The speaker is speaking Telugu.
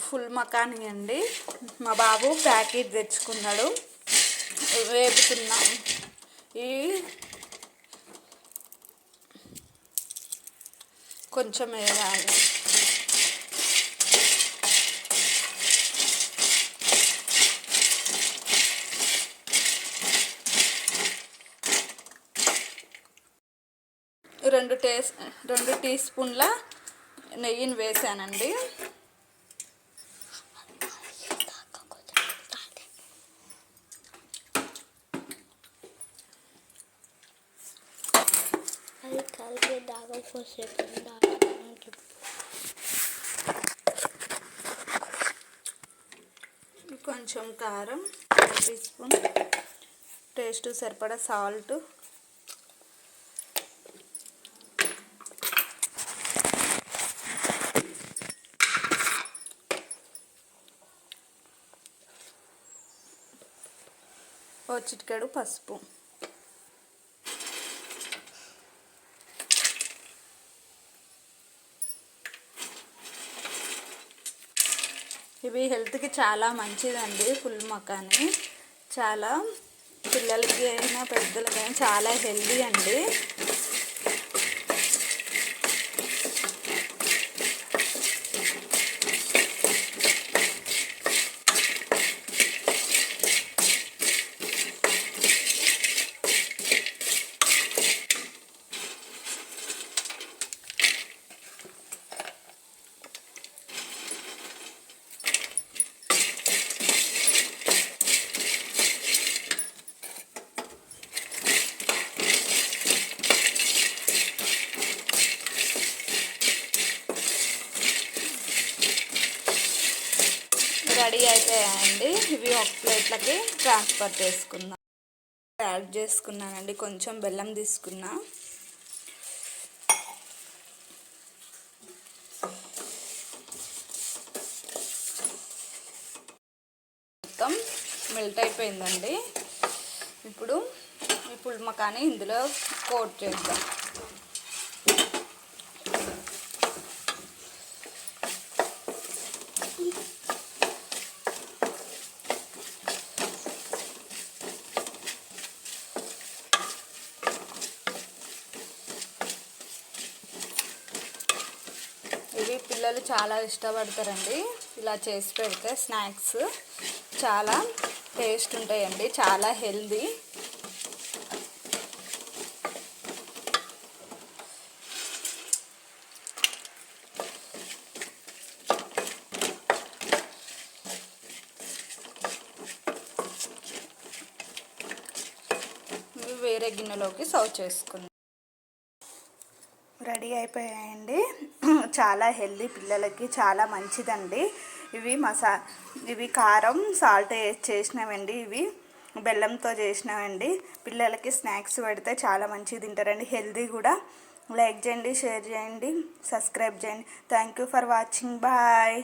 ఫుల్ మకానీ అండి. మా బాబు ప్యాకెట్ తెచ్చుకున్నాడు, వేపుతున్నాం. ఇవి కొంచెం వేయాలి. రెండు టీ స్పూన్ల నెయ్యిని వేసానండి. కొంచెం కారం, 1 టీ స్పూన్, టేస్ట్ సరిపడా సాల్ట్, చిటికెడు పసుపు. ఇవి హెల్త్కి చాలా మంచిదండి. ఫుల్ మకానీ చాలా పిల్లలకి అయినా పెద్దలకైనా చాలా హెల్దీ అండి. రెడీ అయిపోయాయండి. ఇవి ఒక ప్లేట్లకి ట్రాన్స్ఫర్ చేసుకుందాం. యాడ్ చేసుకున్నానండి, కొంచెం బెల్లం తీసుకున్నా. మొత్తం మెల్ట్ అయిపోయిందండి. ఇప్పుడు ఈ ఫుల్ మకానీ ఇందులో కోట్ చేద్దాం. ఇవి పిల్లలు చాలా ఇష్టపడతారండి. ఇలా చేసి పెడితే స్నాక్స్ చాలా టేస్ట్ ఉంటాయండి, చాలా హెల్దీ. ఇవి వేరే గిన్నెలోకి సర్వ్ చేసుకుందాం. రెడీ అయిపోయాయండి. చాలా హెల్దీ, పిల్లలకి చాలా మంచిదండి. ఇవి కారం సాల్ట్ చేసినవండి. ఇవి బెల్లంతో చేసినవండి. పిల్లలకి స్నాక్స్ పెడితే చాలా మంచిగా తింటారండి, హెల్దీ కూడా. లైక్ చేయండి, షేర్ చేయండి, సబ్స్క్రైబ్ చేయండి. Thank you for watching. Bye.